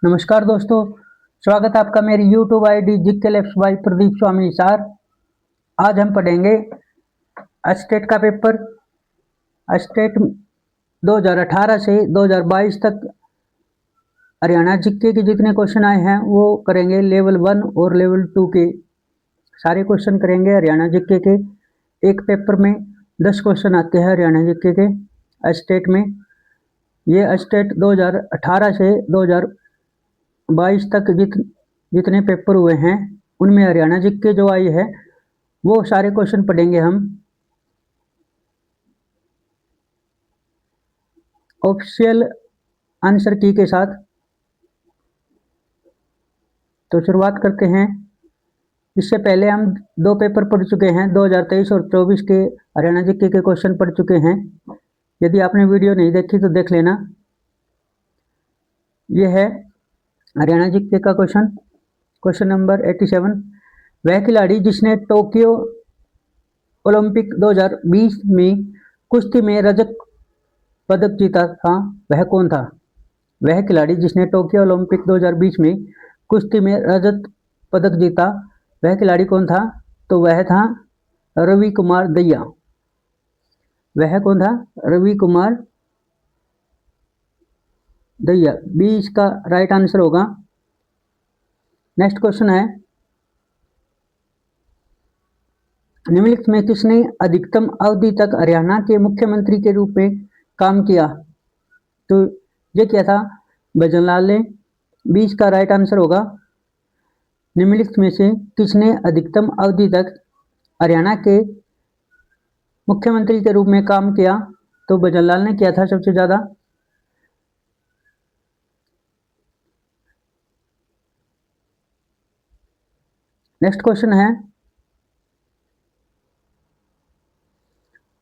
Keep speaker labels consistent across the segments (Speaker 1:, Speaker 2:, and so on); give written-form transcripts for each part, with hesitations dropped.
Speaker 1: नमस्कार दोस्तों, स्वागत है आपका मेरी YouTube ID GK labs by Pradeep Swami sir. आज हम पढ़ेंगे स्टेट का पेपर। स्टेट 2018 से 2022 तक हरियाणा जीके के जितने क्वेश्चन आए हैं वो करेंगे। लेवल 1 और लेवल 2 के सारे क्वेश्चन करेंगे हरियाणा जीके के। एक पेपर में 10 क्वेश्चन आते हैं हरियाणा जीके के स्टेट में। ये स्टेट 2018 से 2022 तक जितने पेपर हुए हैं उनमें हरियाणा जीके जो आई है वो सारे क्वेश्चन पढ़ेंगे हम ऑफिशियल आंसर की के साथ। तो शुरुआत करते हैं। इससे पहले हम 2 पेपर पढ़ चुके हैं, 2023 और 24 के हरियाणा जीके के क्वेश्चन पढ़ चुके हैं। यदि आपने वीडियो नहीं देखी तो देख लेना। यह है हरियाणा जीके का क्वेश्चन नंबर 87। वह खिलाड़ी जिसने टोक्यो ओलंपिक 2020 में कुश्ती में रजत पदक जीता था वह कौन था? वह खिलाड़ी जिसने टोक्यो ओलंपिक 2020 में कुश्ती में रजत पदक जीता वह खिलाड़ी कौन था? तो वह था रवि कुमार दहिया। वह कौन था? रवि कुमार दहिया। बी इसका राइट आंसर होगा। नेक्स्ट क्वेश्चन है, निम्नलिखित में किसने अधिकतम अवधि तक हरियाणा के मुख्यमंत्री के रूप में काम किया? तो ये क्या था? भजनलाल ने। 20 का राइट आंसर होगा। निम्नलिखित में से किसने अधिकतम अवधि तक हरियाणा के मुख्यमंत्री के रूप में काम किया? तो भजनलाल ने किया था सबसे ज्यादा। नेक्स्ट क्वेश्चन है,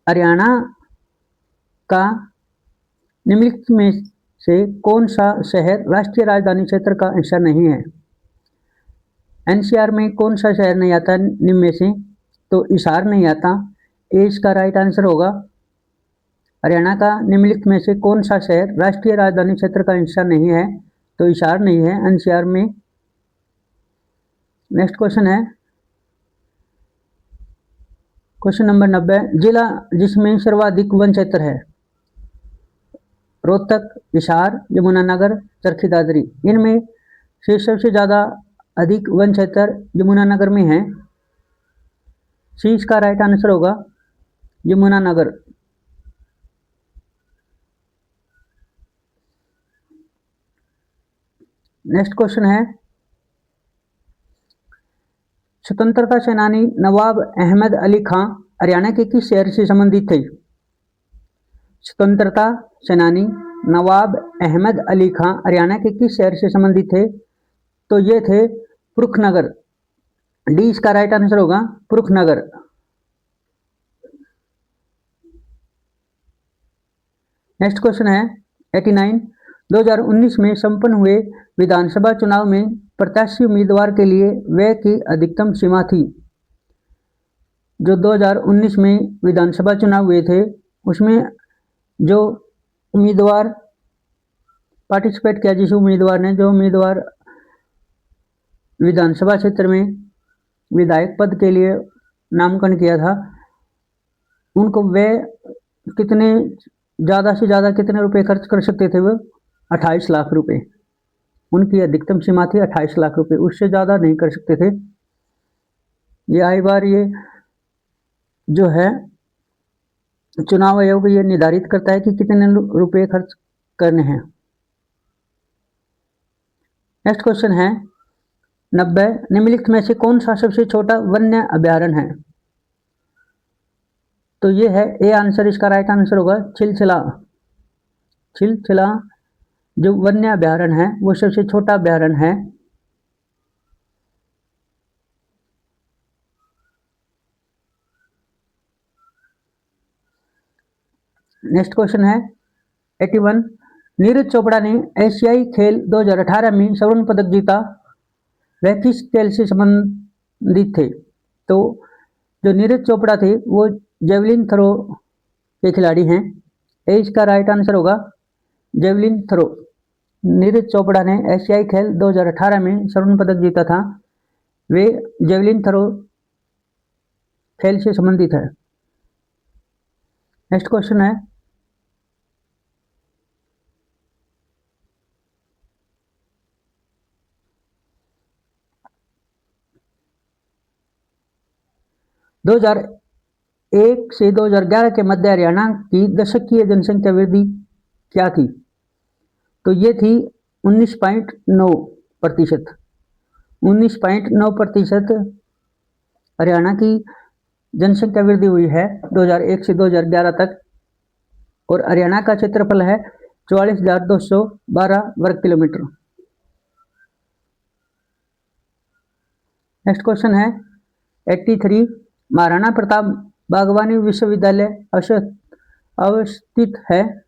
Speaker 1: हरियाणा का निम्नलिखित में से कौन सा शहर राष्ट्रीय राजधानी क्षेत्र का हिस्सा नहीं है? एनसीआर में कौन सा शहर नहीं आता निम्न में से? तो हिसार नहीं आता। ए इसका राइट आंसर होगा। हरियाणा का निम्नलिखित में से कौन सा शहर राष्ट्रीय राजधानी क्षेत्र का हिस्सा नहीं है? तो हिसार नहीं है एनसीआर में। नेक्स्ट क्वेश्चन है, क्वेश्चन नंबर 90। जिला जिसमें सर्वाधिक वन क्षेत्र है? रोहतक, हिसार, यमुनानगर, चरखी दादरी। इनमें से सबसे ज्यादा अधिक वन क्षेत्र यमुनानगर में है। सी इसका राइट आंसर होगा, यमुनानगर। नेक्स्ट क्वेश्चन है, स्वतंत्रता सेनानी नवाब अहमद अली खां हरियाणा के किस शहर से संबंधित थे? स्वतंत्रता सेनानी नवाब अहमद अली खां हरियाणा के किस शहर से संबंधित थे? तो ये थे पुरुखनगर। डी इसका राइट आंसर होगा, पुरुखनगर। नेक्स्ट क्वेश्चन है 89। 2019 में संपन्न हुए विधानसभा चुनाव में प्रत्याशी उम्मीदवार के लिए व्यय की अधिकतम सीमा थी। जो 2019 में विधानसभा चुनाव हुए थे उसमें जो उम्मीदवार पार्टिसिपेट किया, जिस उम्मीदवार ने जो उम्मीदवार विधानसभा क्षेत्र में विधायक पद के लिए नामांकन किया था उनको वे कितने ज़्यादा से ज़्यादा कितने रुपए खर्च कर सकते थे? वो 28 लाख रुपए। उनकी अधिकतम सीमा थी 28 लाख रुपए, उससे ज़्यादा नहीं कर सकते थे। ये आई बार ये जो है चुनाव आयोग ये निर्धारित करता है कि कितने रुपए खर्च करने हैं। नेक्स्ट क्वेश्चन है 90। निम्नलिखित में से कौन सा सबसे छोटा वन्य अभ्यारण्य है? तो ये है ए आंसर। इसका राइट आंसर होगा छिलछिला। छिलछिला जो वन्य अभ्यारण्य है वो सबसे छोटा अभ्यारण्य है। नेक्स्ट क्वेश्चन है 81। नीरज चोपड़ा ने एशियाई खेल 2018 में स्वर्ण पदक जीता वह किस खेल से संबंधित थे? तो जो नीरज चोपड़ा थे वो जेवलिन थ्रो के खिलाड़ी हैं। ए इसका राइट आंसर होगा, जेवलिन थ्रो। नीरज चोपड़ा ने एशियाई खेल 2018 में स्वर्ण पदक जीता था, वे जेवलिन थ्रो खेल से संबंधित है। नेक्स्ट क्वेश्चन है, दो हजार 1 से 2011 के मध्य हरियाणा की दशकीय जनसंख्या वृद्धि क्या थी? तो ये थी 19.9%। 19.9% हरियाणा की जनसंख्या वृद्धि हुई है 2001 से 2011 तक, और हरियाणा का क्षेत्रफल है 44,212 वर्ग किलोमीटर। नेक्स्ट क्वेश्चन है 83, महाराणा प्रताप बागवानी विश्वविद्यालय अवस्थित है।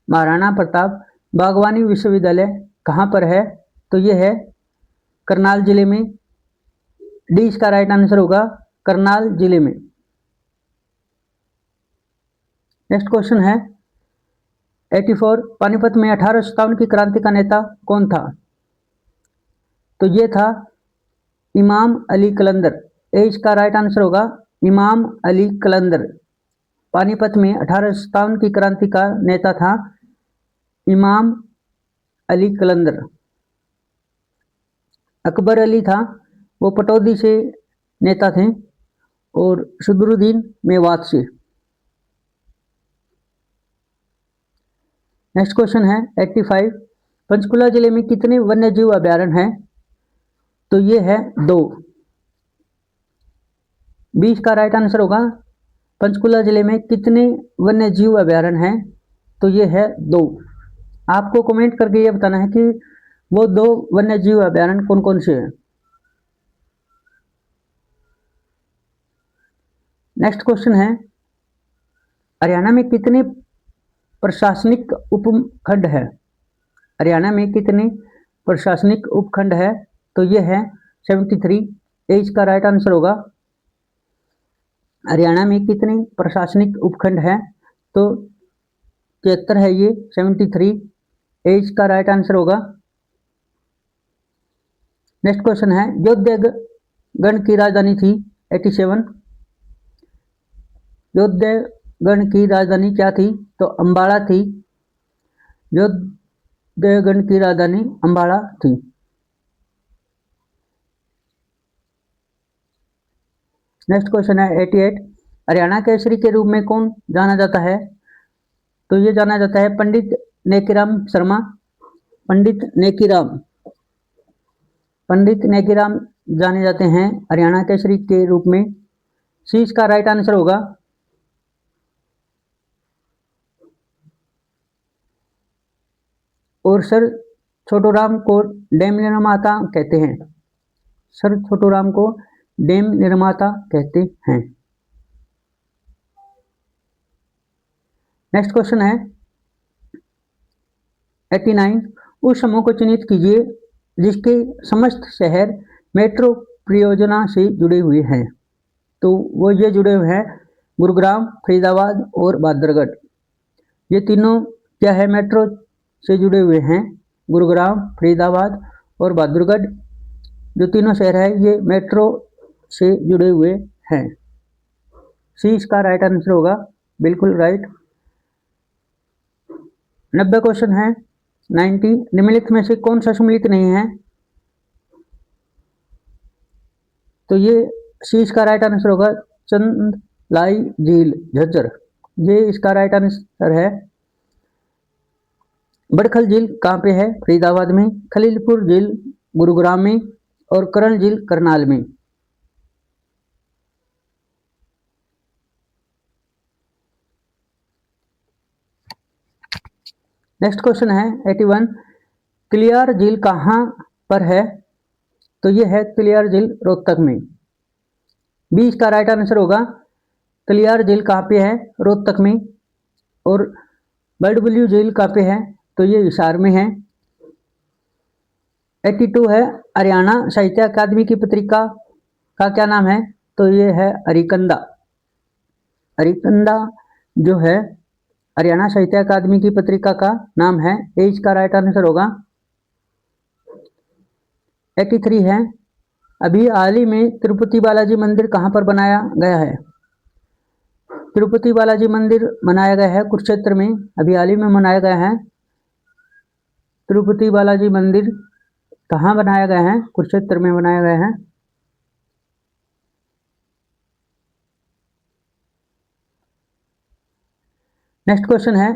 Speaker 1: महाराणा प्रताप बागवानी विश्वविद्यालय कहाँ पर है? तो ये है करनाल जिले में। डी इसका राइट आंसर होगा, करनाल जिले में। नेक्स्ट क्वेश्चन है 84, पानीपत में 1857 की क्रांति का नेता कौन था? तो ये था इमाम अली कलंदर। ए इसका राइट आंसर होगा, इमाम अली कलंदर। पानीपत में 1857 की क्रांति का नेता था इमाम अली कलंदर। अकबर अली था, वो पटौदी से नेता थे, और सदरुद्दीन मेवात से। नेक्स्ट क्वेश्चन है 85, पंचकुला जिले में कितने वन्यजीव अभयारण्य हैं? तो ये है 2। 20 का राइट आंसर होगा, पंचकुला जिले में कितने वन्यजीव अभयारण्य हैं? तो ये है 2। आपको कमेंट करके ये बताना है कि वो 2 वन्यजीव अभयारण्य कौन कौन से हैं। नेक्स्ट क्वेश्चन है, हरियाणा में कितने प्रशासनिक उपखंड है? हरियाणा में कितने प्रशासनिक उपखंड है? तो ये है 73। ए इसका राइट आंसर होगा, हरियाणा में कितने प्रशासनिक उपखंड है? तो 73 है ये, 73। ए इसका राइट आंसर होगा। नेक्स्ट क्वेश्चन है, योद्धगण की राजधानी थी 87। योद्धगण की राजधानी क्या थी? तो अंबाला थी। योद्धगण की राजधानी अंबाला थी। नेक्स्ट क्वेश्चन है 88, हरियाणा केसरी के रूप में कौन जाना जाता है? तो ये जाना जाता है पंडित नेकीराम शर्मा। पंडित नेकीराम जाने जाते हैं हरियाणा केसरी के रूप में। सी इसका राइट आंसर होगा। और सर छोटूराम को डैम निर्माता कहते हैं। सर छोटूराम को डैम निर्माता कहते हैं। नेक्स्ट क्वेश्चन है 89, उस समूह को चिन्हित कीजिए जिसके समस्त शहर मेट्रो परियोजना से जुड़े हुए हैं। तो वो ये जुड़े हुए हैं गुरुग्राम, फरीदाबाद और बहादुरगढ़। ये तीनों क्या है? मेट्रो से जुड़े हुए हैं। गुरुग्राम, फरीदाबाद और बहादुरगढ़ जो तीनों शहर है ये मेट्रो से जुड़े हुए हैं। सी इसका राइट आंसर होगा, बिल्कुल राइट। 90 क्वेश्चन है 90, निम्नलिखित में से कौन सा सम्मिलित नहीं है? तो ये सी इसका राइट आंसर होगा, चंदलाई झील झज्जर। ये इसका राइट आंसर है। बड़खल झील कहाँ पे है? फरीदाबाद में। खलीलपुर झील गुरुग्राम में, और करण झील करनाल में। नेक्स्ट क्वेश्चन है 81, क्लियार झील कहाँ पर है? तो ये है क्लियार झील रोहतक में। 20 का राइट आंसर होगा, क्लियार झील कहाँ पे है? रोहतक में। और बड़बुलियू झील कहाँ पे है? तो ये हिसार में है। 82 है, हरियाणा साहित्य अकादमी की पत्रिका का क्या नाम है? तो ये है हरिकंदा। हरिकंदा जो है हरियाणा साहित्य अकादमी की पत्रिका का नाम है? ए इसका राइट आंसर होगा। 83 है, अभी हाल ही में तिरुपति बालाजी मंदिर कहाँ पर बनाया गया है? तिरुपति बालाजी मंदिर बनाया गया है कुरुक्षेत्र में, अभी हाल ही में बनाया गया है। तिरुपति बालाजी मंदिर कहाँ बनाया गया है? कुरुक्षेत्र में बनाया गया है। नेक्स्ट क्वेश्चन है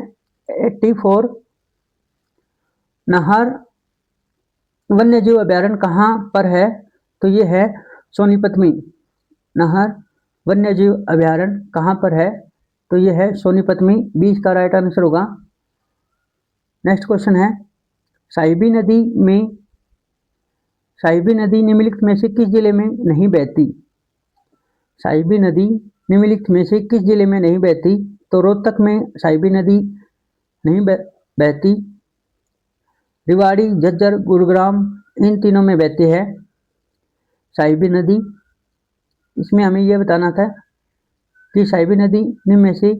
Speaker 1: 84, नाहर वन्यजीव अभ्यारण्य कहाँ पर है? तो ये है सोनीपत में। नाहर वन्यजीव अभ्यारण्य कहाँ पर है? तो ये है सोनीपत में। 20 का राइट आंसर होगा। नेक्स्ट क्वेश्चन है, साहिबी नदी निम्नलिखित में से किस जिले में नहीं बहती? साहिबी नदी निम्नलिखित में से किस जिले में नहीं बहती? तो रोहतक में साहिबी नदी नहीं बहती। रेवाड़ी, झज्जर, गुरुग्राम इन तीनों में बहती है साहिबी नदी। इसमें हमें यह बताना था कि साहिबी नदी निम्न में से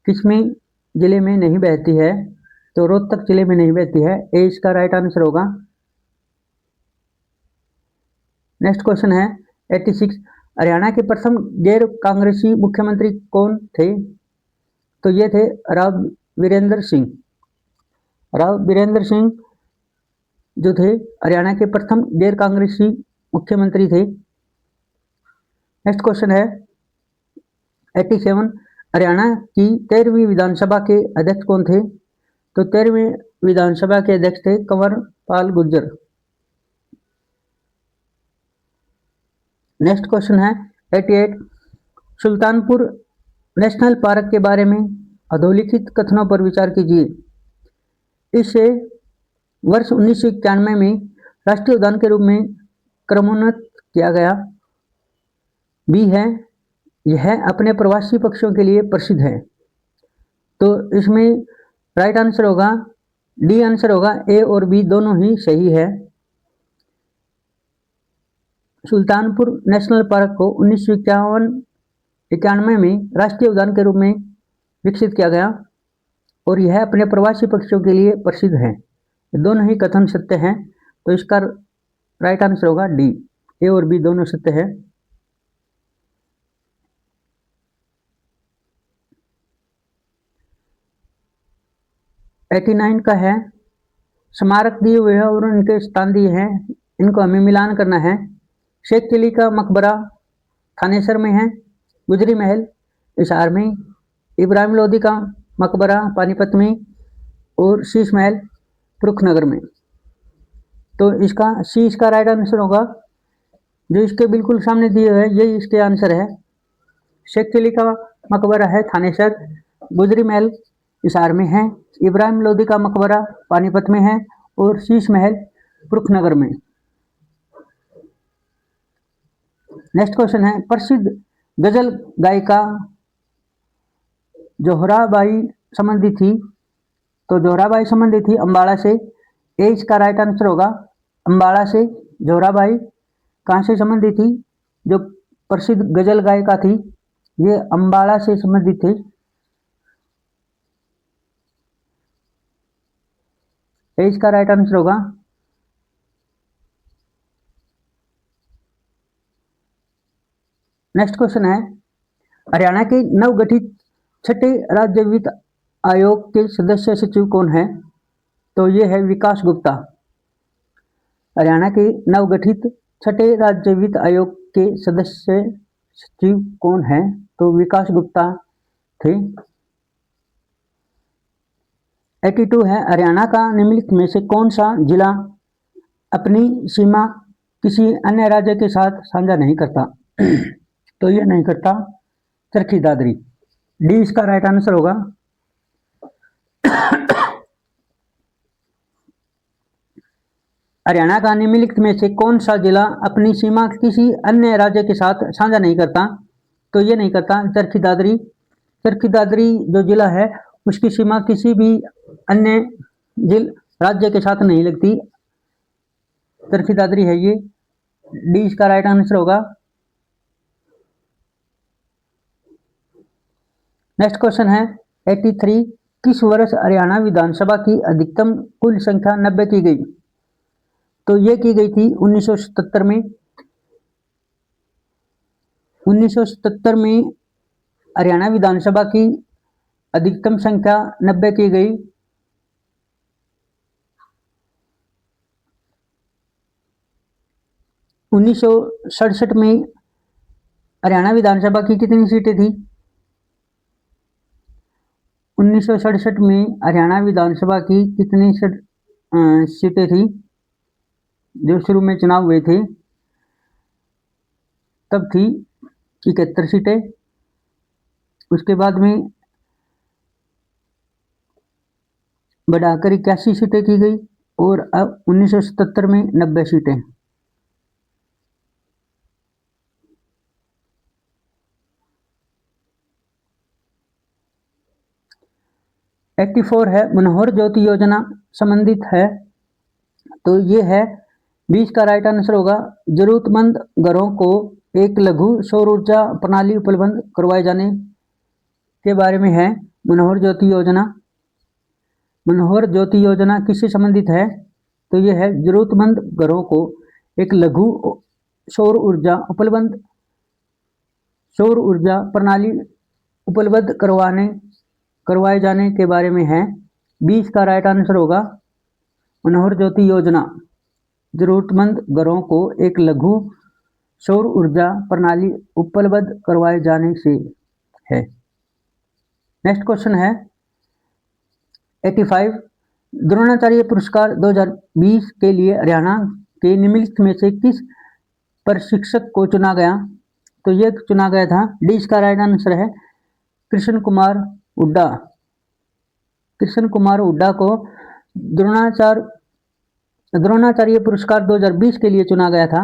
Speaker 1: किसमें जिले में नहीं बहती है? तो रोहतक जिले में नहीं बहती है। ए इसका राइट आंसर होगा। नेक्स्ट क्वेश्चन है 86, हरियाणा के प्रथम गैर कांग्रेसी मुख्यमंत्री कौन थे? तो ये थे राव वीरेंद्र सिंह। राव वीरेंद्र सिंह जो थे हरियाणा के प्रथम गैर कांग्रेसी मुख्यमंत्री थे। नेक्स्ट क्वेश्चन है 87, हरियाणा की 13वीं विधानसभा के अध्यक्ष कौन थे? तो 13वीं विधानसभा के अध्यक्ष थे कंवर पाल गुर्जर। नेक्स्ट क्वेश्चन है 88, सुल्तानपुर नेशनल पार्क के बारे में अधोलिखित कथनों पर विचार कीजिए। इसे वर्ष 1991 में राष्ट्रीय उद्यान के रूप में क्रमोन्नत किया गया। बी है, यह अपने प्रवासी पक्षियों के लिए प्रसिद्ध है। तो इसमें राइट आंसर होगा डी आंसर होगा। ए और बी दोनों ही सही है। सुल्तानपुर नेशनल पार्क को 1991 में राष्ट्रीय उद्यान के रूप में विकसित किया गया और यह अपने प्रवासी पक्षियों के लिए प्रसिद्ध है। दोनों ही कथन सत्य हैं, तो इसका राइट आंसर होगा डी। ए और बी दोनों सत्य है। एटी 89 का है, स्मारक दिए हुए हैं और उनके स्थान दिए हैं, इनको हमें मिलान करना है। शेख चिली का मकबरा थानेसर में है, गुजरी महल हिसार में, इब्राहिम लोदी का मकबरा पानीपत में और शीश महल पुरुखनगर में। तो इसका सी इसका राइट आंसर होगा। जो इसके बिल्कुल सामने दिए हुए यही इसके आंसर है। शेख चिली का मकबरा है थानेसर, गुजरी महल हिसार में है, इब्राहिम लोदी का मकबरा पानीपत में है और शीश महल पुरुखनगर में। नेक्स्ट क्वेश्चन है, प्रसिद्ध गजल गायिका जोहराबाई संबंधी थी। तो जोहराबाई संबंधी थी अम्बाड़ा से। ए इसका राइट आंसर होगा। अम्बाड़ा से जोहराबाई कहाँ से संबंधी थी? जो प्रसिद्ध गजल गायिका थी ये अम्बाड़ा से संबंधित थी। ए इसका राइट आंसर होगा। नेक्स्ट क्वेश्चन है, हरियाणा के नवगठित छठे राज्य वित्त आयोग के सदस्य सचिव कौन है? तो ये है विकास गुप्ता। हरियाणा के नवगठित छठे राज्य वित्त आयोग के सदस्य सचिव कौन है? तो विकास गुप्ता थे। 82 है, हरियाणा का निम्नलिखित में से कौन सा जिला अपनी सीमा किसी अन्य राज्य के साथ साझा नहीं करता? तो ये नहीं करता चरखी दादरी। डी इसका राइट आंसर होगा। हरियाणा का निम्नलिखित में से कौन सा जिला अपनी सीमा किसी अन्य राज्य के साथ साझा नहीं करता? तो ये नहीं करता चरखी दादरी। चरखी दादरी जो जिला है उसकी सीमा किसी भी अन्य राज्य के साथ नहीं लगती। चरखी दादरी है ये। डी इसका राइट आंसर होगा। नेक्स्ट क्वेश्चन है 83, किस वर्ष हरियाणा विधानसभा की अधिकतम कुल संख्या 90 की गई? तो ये की गई थी 1977 में। 1977 में हरियाणा विधानसभा की अधिकतम संख्या 90 की गई। 1967 में हरियाणा विधानसभा की कितनी सीटें थी? 1967 में हरियाणा विधानसभा की कितनी सीटें थी? जो शुरू में चुनाव हुए थे तब थी 71 सीटें। उसके बाद में बढ़ाकर 81 सीटें की गई और अब 1977 में 90 सीटें। एट्टी 4 है मनोहर ज्योति योजना संबंधित है। तो ये है 20 का राइट आंसर होगा। जरूरतमंद घरों को एक लघु सौर ऊर्जा प्रणाली उपलब्ध करवाए जाने के बारे में है मनोहर ज्योति योजना। मनोहर ज्योति योजना किससे संबंधित है? तो यह है जरूरतमंद घरों को एक लघु सौर ऊर्जा प्रणाली उपलब्ध करवाए जाने के बारे में है। 20 का राइट आंसर होगा मनोहर ज्योति योजना जरूरतमंद घरों को एक लघु सौर ऊर्जा प्रणाली उपलब्ध करवाए जाने से है। नेक्स्ट क्वेश्चन है 85 द्रोणाचार्य पुरस्कार 2020 के लिए हरियाणा के निम्नलिखित में से किस प्रशिक्षक को चुना गया? तो ये चुना गया था, डी इसका राइट आंसर है कृष्ण कुमार हुड्डा। कृष्ण कुमार हुड्डा को द्रोणाचार्य पुरस्कार 2020 के लिए चुना गया था।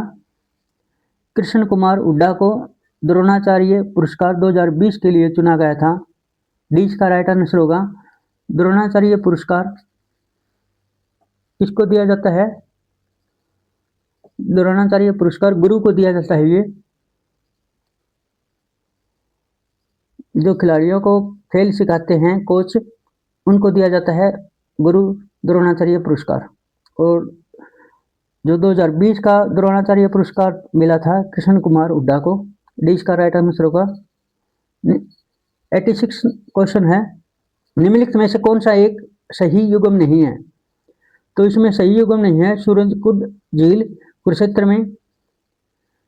Speaker 1: कृष्ण कुमार हुड्डा को द्रोणाचार्य पुरस्कार 2020 के लिए चुना गया था। डी इसका राइट आंसर होगा। द्रोणाचार्य पुरस्कार किसको दिया जाता है? द्रोणाचार्य पुरस्कार गुरु को दिया जाता है। ये जो खिलाड़ियों को खेल सिखाते हैं कोच, उनको दिया जाता है गुरु द्रोणाचार्य पुरस्कार। और जो 2020 का द्रोणाचार्य पुरस्कार मिला था कृष्ण कुमार हुड्डा को। डी इसका राइट आंसर होगा। 86 क्वेश्चन है निम्नलिखित में से कौन सा एक सही युग्म नहीं है? तो इसमें सही युग्म नहीं है सूरजकुंड झील कुरुक्षेत्र में।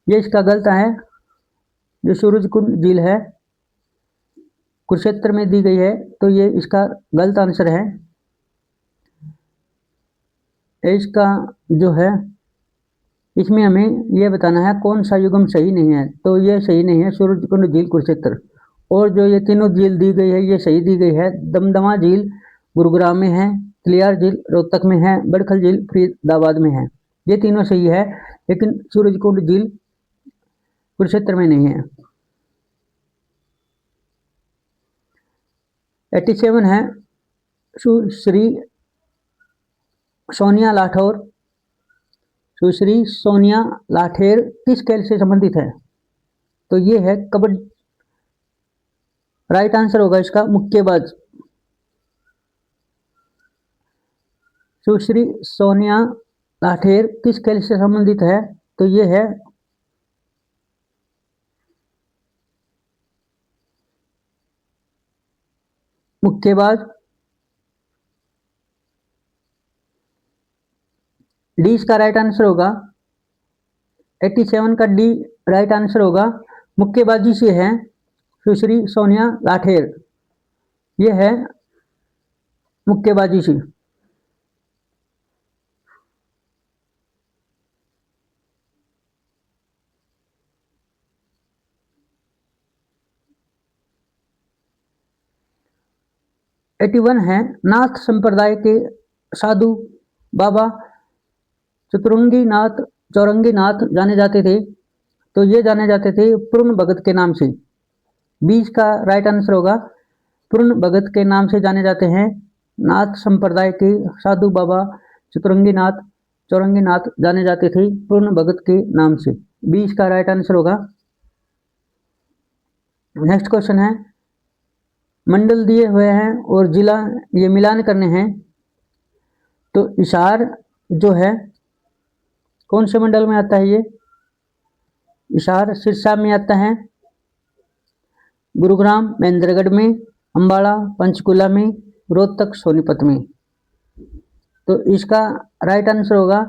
Speaker 1: ये इसका गलत है। जो सूरजकुंड झील है कुरुक्षेत्र में दी गई है, तो ये इसका गलत आंसर है। इसका जो है इसमें हमें यह बताना है कौन सा युग्म सही नहीं है। तो ये सही नहीं है सूरजकुंड झील कुरुक्षेत्र। और जो ये तीनों झील दी गई है ये सही दी गई है। दमदमा झील गुरुग्राम में है, कलियार झील रोहतक में है, बड़खल झील फरीदाबाद में है। ये तीनों सही है, लेकिन सूरजकुंड झील कुरुक्षेत्र में नहीं है। 87 है सुश्री सोनिया लाठौर। सुश्री सोनिया लाठेर किस खेल से संबंधित है? तो ये है कबड्डी। राइट आंसर होगा इसका मुक्केबाज। सुश्री सोनिया लाठेर किस खेल से संबंधित है? तो ये है मुक्केबाज। डी इसका राइट आंसर होगा। 87 का डी राइट आंसर होगा। मुक्केबाजी से है सुश्री सोनिया लाठेर। ये है मुक्केबाजी से। वन है नाथ संप्रदाय के साधु बाबा चौरंगी नाथ जाने जाते थे। तो ये जाने जाते थे पूर्ण भगत के नाम से। 20 का राइट आंसर होगा। पूर्ण भगत के नाम से जाने जाते हैं नाथ संप्रदाय के साधु बाबा चौरंगी नाथ जाने जाते थे पूर्ण भगत के नाम से। 20 का राइट आंसर होगा। नेक्स्ट क्वेश्चन है मंडल दिए हुए हैं और जिला ये मिलान करने हैं। तो हिसार जो है कौन से मंडल में आता है? ये हिसार सिरसा में आता है, गुरुग्राम महेंद्रगढ़ में, अम्बाड़ा पंचकुला में, रोहतक सोनीपत में। तो इसका राइट आंसर होगा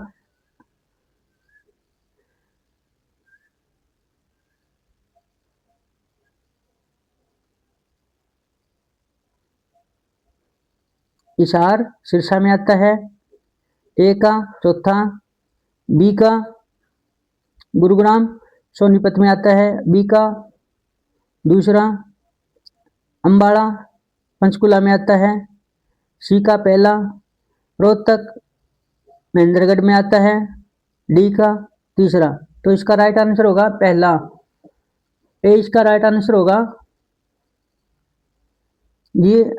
Speaker 1: हिसार सिरसा में आता है, ए का चौथा, बी का गुरुग्राम सोनीपत में आता है, बी का दूसरा, अम्बाड़ा पंचकुला में आता है, सी का पहला, रोहतक महेंद्रगढ़ में आता है, डी का तीसरा। तो इसका राइट आंसर होगा पहला, ए इसका राइट आंसर होगा। ये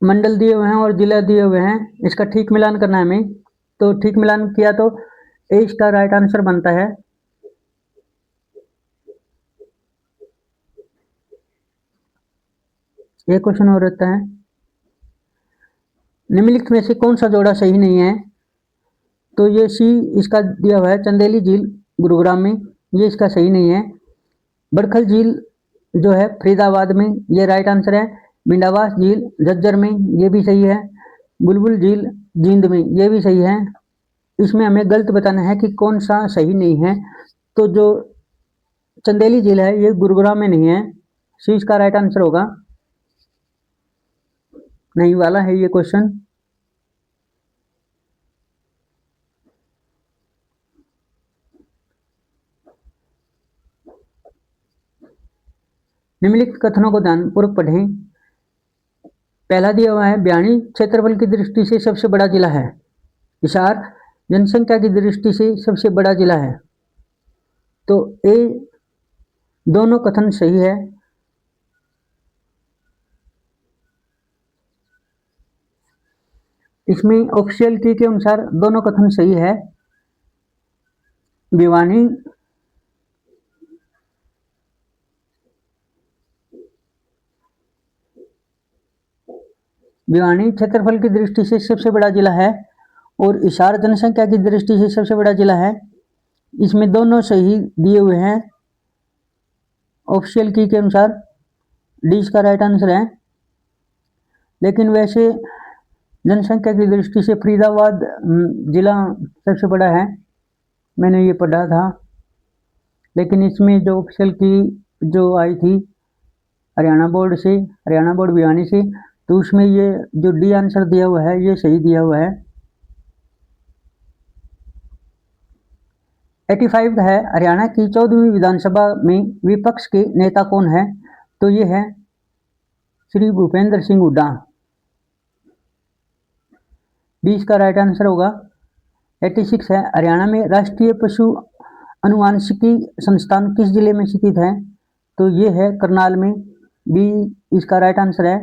Speaker 1: मंडल दिए हुए हैं और जिला दिए हुए हैं, इसका ठीक मिलान करना है हमें। तो ठीक मिलान किया तो ए इसका राइट आंसर बनता है। ये क्वेश्चन और रहता है, निम्नलिखित में से कौन सा जोड़ा सही नहीं है? तो ये सी इसका दिया हुआ है, चंदेली झील गुरुग्राम में, ये इसका सही नहीं है। बड़खल झील जो है फरीदाबाद में, ये राइट आंसर है। बिंडावास झील झज्जर में, ये भी सही है। बुलबुल झील जींद में, ये भी सही है। इसमें हमें गलत बताना है कि कौन सा सही नहीं है। तो जो चंदेली झील है ये गुरुग्राम में नहीं है, सी इसका राइट आंसर होगा। नहीं वाला है ये क्वेश्चन। निम्नलिखित कथनों को ध्यानपूर्वक पढ़ें। पहला दिया हुआ है, बयानी क्षेत्रफल की दृष्टि से सबसे बड़ा जिला है। हिसार जनसंख्या की दृष्टि से सबसे बड़ा जिला है। तो ए दोनों कथन सही है। इसमें ऑफिशियल की के अनुसार दोनों कथन सही है। भिवानी भिवानी क्षेत्रफल की दृष्टि से सबसे बड़ा जिला है और हिसार जनसंख्या की दृष्टि से सबसे बड़ा जिला है। इसमें दोनों सही दिए हुए हैं ऑफिशियल की के अनुसार, डी इसका राइट आंसर है। लेकिन वैसे जनसंख्या की दृष्टि से फरीदाबाद जिला सबसे बड़ा है, मैंने ये पढ़ा था। लेकिन इसमें जो ऑफिशियल की जो आई थी हरियाणा बोर्ड से, हरियाणा बोर्ड भिवानी से, तो उसमें ये जो डी आंसर दिया हुआ है ये सही दिया हुआ है। 85 है, हरियाणा की 14वीं विधानसभा में विपक्ष के नेता कौन है? तो ये है श्री भूपेंद्र सिंह हुड्डा, बी इसका राइट आंसर होगा। 86 है, हरियाणा में राष्ट्रीय पशु अनुवांशिकी संस्थान किस जिले में स्थित है? तो ये है करनाल में, बी इसका राइट आंसर है।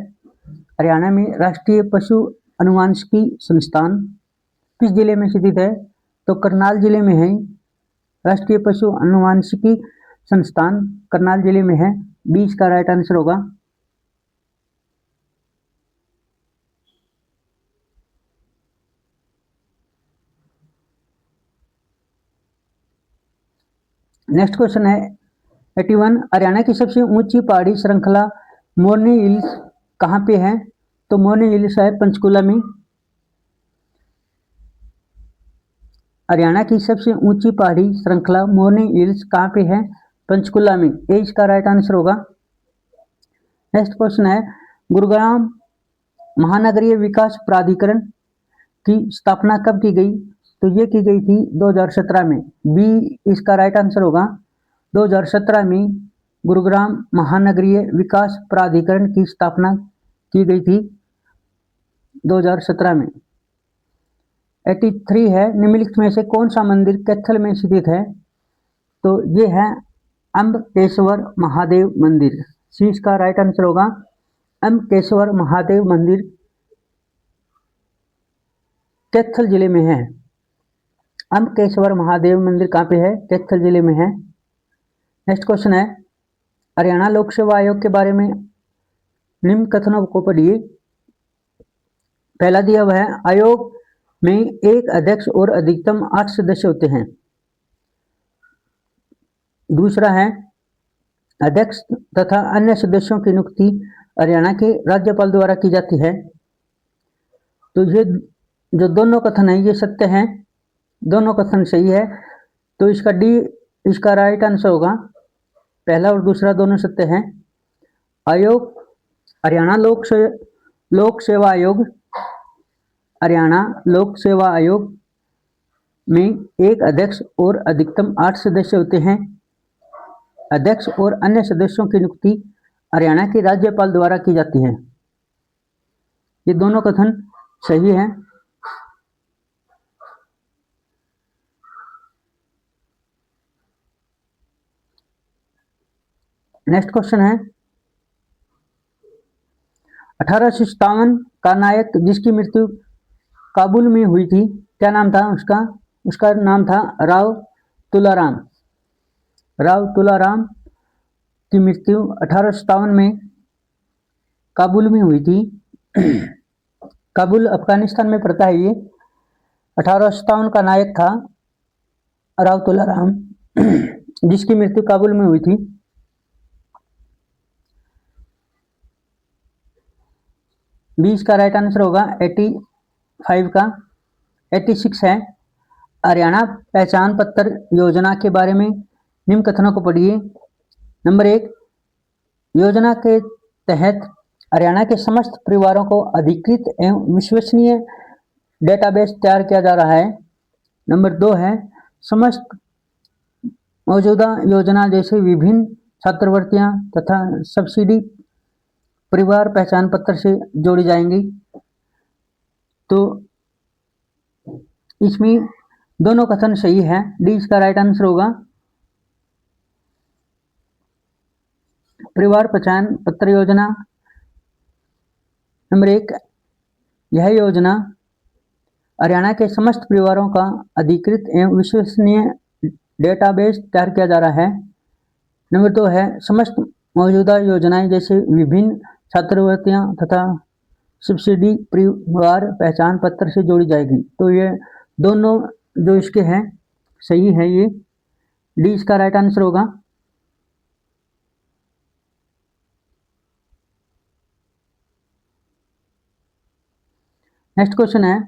Speaker 1: हरियाणा में राष्ट्रीय पशु अनुवांशिकी संस्थान किस जिले में स्थित है? तो करनाल जिले में है। राष्ट्रीय पशु अनुवांशिकी संस्थान करनाल जिले में है, बी इसका राइट आंसर होगा। नेक्स्ट क्वेश्चन है 81, हरियाणा की सबसे ऊंची पहाड़ी श्रृंखला मोरनी हिल्स कहाँ पे है? तो मोरनी हिल्स है पंचकुला में। हरियाणा की सबसे ऊंची पहाड़ी श्रृंखला मोरनी हिल्स कहाँ पे है? पंचकुला में, ए इसका राइट आंसर होगा। नेक्स्ट क्वेश्चन है, गुरुग्राम महानगरीय विकास प्राधिकरण की स्थापना कब की गई? तो ये की गई थी 2017 में, बी इसका राइट आंसर होगा। 2017 में गुरुग्राम महानगरीय विकास प्राधिकरण की स्थापना की गई थी 2017 में। 83 है, निम्नलिखित में से कौन सा मंदिर कैथल में स्थित है? तो ये है अम्बकेश्वर महादेव मंदिर, सी इसका राइट आंसर होगा। अम्बकेश्वर महादेव मंदिर कैथल जिले में है। अम्बकेश्वर महादेव मंदिर कहाँ पे है? कैथल जिले में है। नेक्स्ट क्वेश्चन है, हरियाणा लोक सेवा आयोग के बारे में निम्न कथनों को पढ़िए। पहला दिया हुआ है, आयोग में एक अध्यक्ष और अधिकतम 8 सदस्य होते हैं। दूसरा है, अध्यक्ष तथा अन्य सदस्यों की नियुक्ति हरियाणा के राज्यपाल द्वारा की जाती है। तो ये जो दोनों कथन है ये सत्य हैं, दोनों कथन सही है। तो इसका डी इसका राइट आंसर होगा। पहला और दूसरा दोनों सत्य हैं। आयोग हरियाणा लोक सेवा आयोग, हरियाणा लोक सेवा आयोग में एक अध्यक्ष और अधिकतम 8 सदस्य होते हैं। अध्यक्ष और अन्य सदस्यों की नियुक्ति हरियाणा के राज्यपाल द्वारा की जाती है। ये दोनों कथन सही हैं। नेक्स्ट क्वेश्चन है, 1857 का नायक जिसकी मृत्यु काबुल में हुई थी, क्या नाम था उसका? उसका नाम था राव तुलाराम। राव तुलाराम की मृत्यु 1857 में काबुल में हुई थी। काबुल अफगानिस्तान में पड़ता है ये। 1857 का नायक था राव तुलाराम जिसकी मृत्यु काबुल में हुई थी। बीस का राइट आंसर होगा 85 का। 86 है, हरियाणा पहचान पत्र योजना के बारे में निम्न कथनों को पढ़िए। नंबर 1, योजना के तहत हरियाणा के समस्त परिवारों को अधिकृत एवं विश्वसनीय डेटाबेस तैयार किया जा रहा है। नंबर 2 है, समस्त मौजूदा योजना जैसे विभिन्न छात्रवृत्तियां तथा सब्सिडी परिवार पहचान पत्र से जोड़ी जाएंगी। तो इसमें दोनों कथन सही है। डी इसका राइट आंसर होगा। परिवार पहचान पत्र योजना नंबर 1, यह योजना हरियाणा के समस्त परिवारों का अधिकृत एवं विश्वसनीय डेटाबेस तैयार किया जा रहा है। नंबर 2 है, समस्त मौजूदा योजनाएं जैसे विभिन्न छात्रवृत्तियां तथा सब्सिडी परिवार पहचान पत्र से जोड़ी जाएगी। तो ये दोनों जो इसके हैं सही है। ये डी इसका राइट आंसर होगा। नेक्स्ट क्वेश्चन है,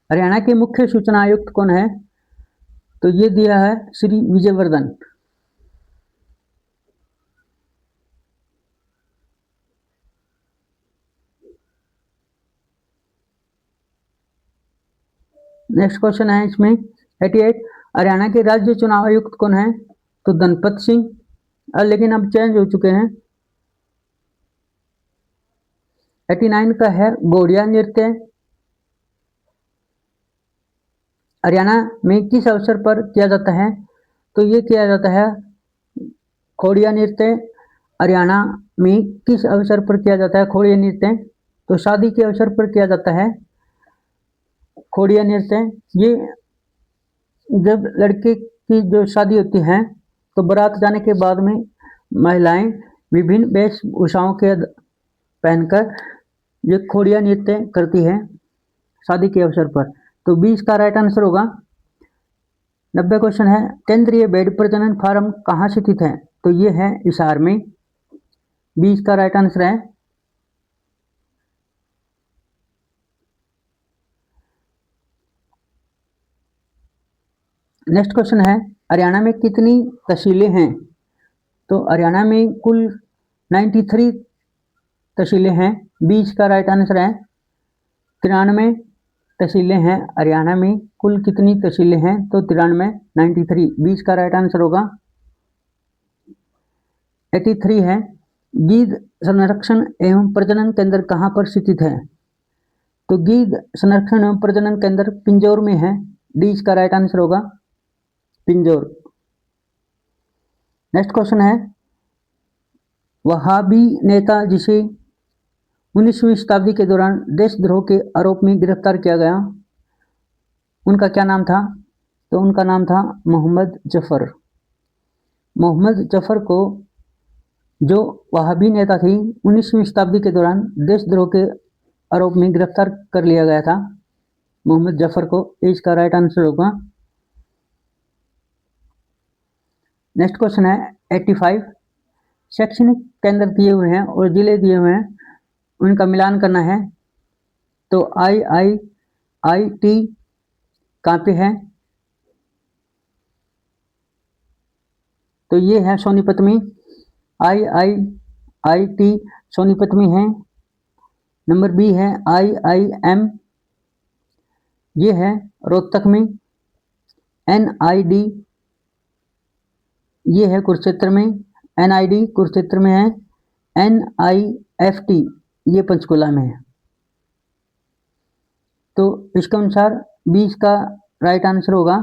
Speaker 1: हरियाणा के मुख्य सूचना आयुक्त कौन है? तो ये दिया है श्री विजयवर्धन। नेक्स्ट क्वेश्चन है इसमें 88, हरियाणा के राज्य चुनाव आयुक्त कौन है? तो धनपत सिंह, लेकिन अब चेंज हो चुके हैं। 89 का है घोड़िया नृत्य, हरियाणा में किस अवसर पर किया जाता है? तो ये किया जाता है घोड़िया नृत्य हरियाणा में किस अवसर पर किया जाता है? घोड़िया नृत्य तो शादी के अवसर पर किया जाता है घोड़िया नृत्य। ये जब लड़के की जो शादी होती है तो बारात जाने के बाद में महिलाएं विभिन्न वेशभूषाओं के पहनकर ये घोड़िया नृत्य करती है शादी के अवसर पर। तो 20 का राइट आंसर होगा। 90 क्वेश्चन है, केंद्रीय भेड़ प्रजनन फार्म कहाँ स्थित है? तो ये है हिसार में। 20 का राइट आंसर है। नेक्स्ट क्वेश्चन है, हरियाणा में कितनी तहसीलें हैं? तो हरियाणा में कुल 93 तहसीलें हैं। 20 का राइट आंसर है। 93 तहसीलें हैं हरियाणा में। कुल कितनी तहसीलें हैं? तो 93, 93। 20 का राइट आंसर होगा। 83 है, गीध संरक्षण एवं प्रजनन केंद्र कहाँ पर स्थित है? तो गीध संरक्षण एवं प्रजनन केंद्र पिंजौर में है। डी इसका राइट आंसर होगा, पिंजौर। नेक्स्ट क्वेश्चन है, वहाबी नेता जिसे 19वीं शताब्दी के दौरान देशद्रोह के आरोप में गिरफ्तार किया गया, उनका क्या नाम था? तो उनका नाम था मोहम्मद जफ़र। मोहम्मद जफ़र को जो वहाबी नेता थी 19वीं शताब्दी के दौरान देशद्रोह के आरोप में गिरफ्तार कर लिया गया था। मोहम्मद जफ़र को, इसका राइट आंसर होगा। नेक्स्ट क्वेश्चन है 85। शैक्षणिक केंद्र दिए हुए हैं और जिले दिए हुए हैं, उनका मिलान करना है। तो IIIT कहाँ पे है? तो ये है सोनीपत में। IIIT सोनीपत में है। नंबर बी है IIM, ये है रोहतक में। NID, ये है कुरुक्षेत्र में। NID कुरुक्षेत्र में है। NIFT, ये पंचकुला में है। तो इसके अनुसार 20 का राइट आंसर होगा।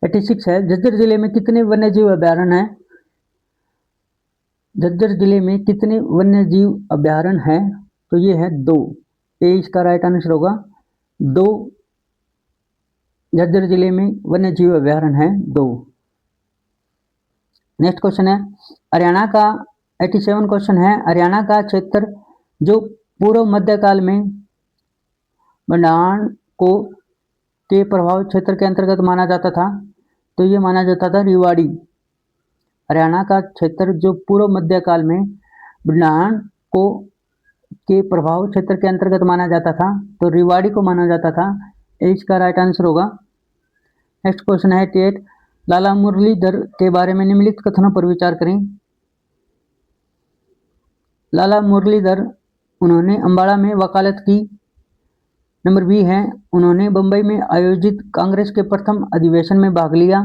Speaker 1: एटी सिक्स है, झज्जर जिले में कितने वन्यजीव अभ्यारण्य हैं? झज्जर जिले में कितने वन्यजीव अभ्यारण्य हैं? तो ये है 2। ये इसका राइट आंसर होगा। 2 झज्जर जिले में वन्यजीव अभ्यारण्य है, 2। नेक्स्ट क्वेश्चन है हरियाणा का। 87 क्वेश्चन है, हरियाणा का क्षेत्र जो पूर्व मध्यकाल में बंडाण को के प्रभाव क्षेत्र के अंतर्गत माना जाता था, तो ये माना जाता था रिवाड़ी। हरियाणा का क्षेत्र जो पूर्व मध्यकाल में बंडाण को के प्रभाव क्षेत्र के अंतर्गत माना जाता था, तो रिवाड़ी को माना जाता था। इसका राइट आंसर होगा। नेक्स्ट क्वेश्चन है 88। लाला मुरलीधर के बारे में निम्नलिखित कथनों पर विचार करें। लाला मुरलीधर, उन्होंने अम्बाड़ा में वकालत की। नंबर बी है उन्होंने बम्बई में आयोजित कांग्रेस के प्रथम अधिवेशन में भाग लिया।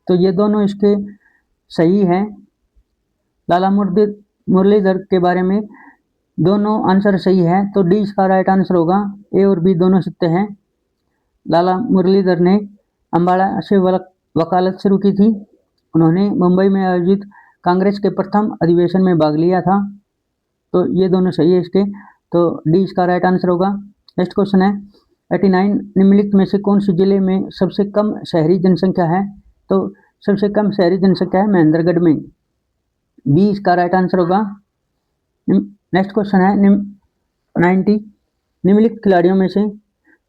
Speaker 1: तो ये दोनों इसके सही हैं। लाला मुरलीधर के बारे में दोनों आंसर सही है, तो डी इसका राइट आंसर होगा। ए और बी दोनों सत्य हैं। लाला मुरलीधर ने अम्बाड़ा से वकालत शुरू की थी। उन्होंने मुंबई में आयोजित कांग्रेस के प्रथम अधिवेशन में भाग लिया था। तो ये दोनों सही है इसके, तो डी इसका राइट आंसर होगा। नेक्स्ट क्वेश्चन है 89। निम्नलिखित में से कौन से जिले में सबसे कम शहरी जनसंख्या है? तो सबसे कम शहरी जनसंख्या है महेंद्रगढ़ में। बी इसका राइट आंसर होगा। नेक्स्ट क्वेश्चन है 90। निम्नलिखित खिलाड़ियों में से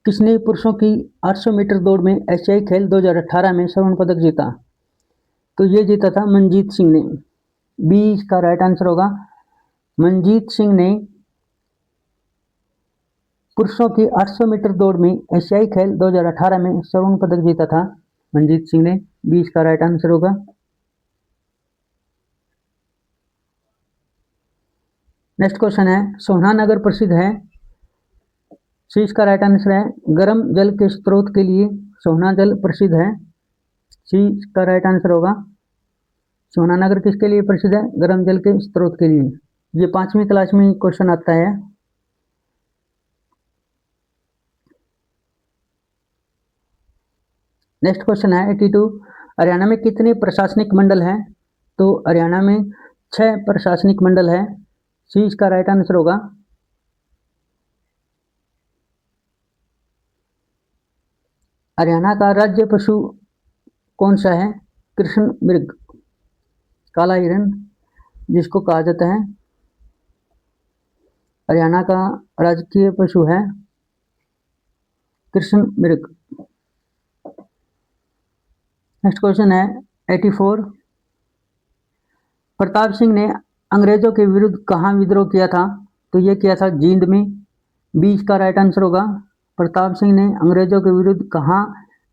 Speaker 1: किसने पुरुषों की 800 मीटर दौड़ में एशियाई खेल 2018 में स्वर्ण पदक जीता? तो ये जीता था मनजीत सिंह ने। बी इसका राइट आंसर होगा। मनजीत सिंह ने पुरुषों की 800 मीटर दौड़ में एशियाई खेल 2018 में स्वर्ण पदक जीता था मनजीत सिंह ने। बी इसका राइट आंसर होगा। नेक्स्ट क्वेश्चन है सोहना नगर प्रसिद्ध है। सी इसका राइट आंसर है। गर्म जल के स्रोत के लिए सोहना जल प्रसिद्ध है। सी इसका राइट आंसर होगा। सोहना नगर किसके लिए प्रसिद्ध है? गर्म जल के स्रोत के लिए। ये 5वीं क्लास में क्वेश्चन आता है। नेक्स्ट क्वेश्चन है 82। हरियाणा में कितने प्रशासनिक मंडल हैं? तो हरियाणा में 6 प्रशासनिक मंडल है। सी इसका राइट आंसर होगा। हरियाणा का राज्य पशु कौन सा है? कृष्ण मृग, काला हिरण जिसको कहा जाता है, हरियाणा का राजकीय पशु है कृष्ण मृग। नेक्स्ट क्वेश्चन है 84। प्रताप सिंह ने अंग्रेजों के विरुद्ध कहाँ विद्रोह किया था? तो ये किया था जींद में। बी इसका राइट आंसर होगा। प्रताप सिंह ने अंग्रेजों के विरुद्ध कहाँ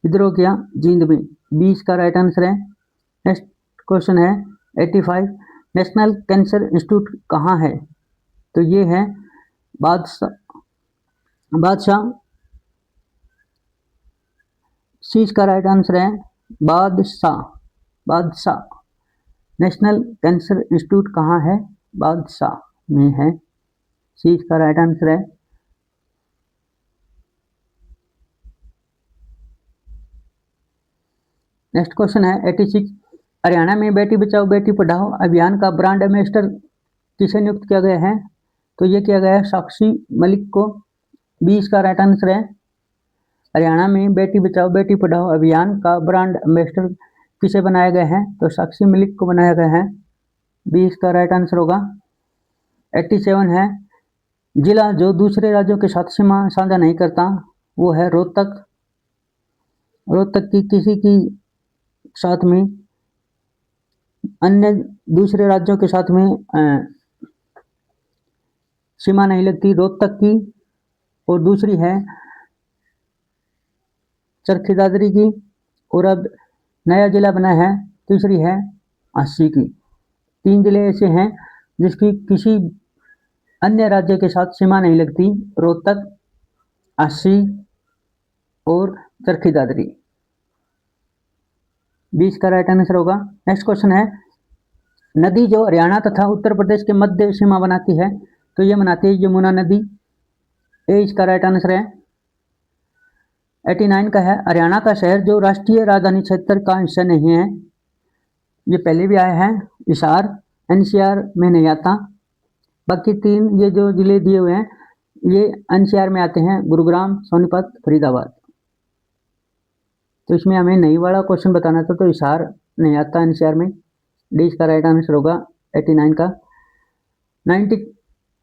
Speaker 1: विद्रोह किया? जींद में। बी इसका राइट आंसर है। नेक्स्ट क्वेश्चन है 85। नेशनल कैंसर इंस्टीट्यूट कहाँ है? तो ये है बादशाह। सी इसका राइट आंसर है बादशाह। नेशनल कैंसर इंस्टीट्यूट कहाँ है? बादशाह में है। सी इसका राइट आंसर है। नेक्स्ट क्वेश्चन है 86, हरियाणा में बेटी बचाओ बेटी पढ़ाओ अभियान का ब्रांड एम्बेसडर किसे नियुक्त किया गया है? तो ये किया गया है साक्षी मलिक को। 20 का राइट आंसर है। हरियाणा में बेटी बचाओ बेटी पढ़ाओ अभियान का ब्रांड एम्बेसडर किसे बनाया गया है? तो साक्षी मलिक को बनाया गया है। 20 का राइट आंसर होगा। 87 है, जिला जो दूसरे राज्यों के साथ सीमा साझा नहीं करता वो है रोहतक। रोहतक की किसी की साथ में अन्य दूसरे राज्यों के साथ में सीमा नहीं लगती रोहतक की। और दूसरी है चरखी दादरी की। और अब नया जिला बना है, तीसरी है अस्सी की। 3 जिले ऐसे हैं जिसकी किसी अन्य राज्य के साथ सीमा नहीं लगती, रोहतक, अस्सी और चरखी दादरी। 20 का राइट आंसर होगा। नेक्स्ट क्वेश्चन है, नदी जो हरियाणा तथा उत्तर प्रदेश के मध्य सीमा बनाती है तो ये बनाती है यमुना नदी। ए इसका राइट आंसर है। 89 का है, हरियाणा का शहर जो राष्ट्रीय राजधानी क्षेत्र का हिस्सा नहीं है। ये पहले भी आया है, हिसार एनसीआर में नहीं आता। बाकी 3 ये जो जिले दिए हुए हैं ये एनसीआर में आते हैं, गुरुग्राम, सोनीपत, फरीदाबाद। तो इसमें हमें नहीं वाला क्वेश्चन बताना था, तो हिसार नहीं आता एनसीआर में। डी इसका राइट आंसर होगा 89 का। 90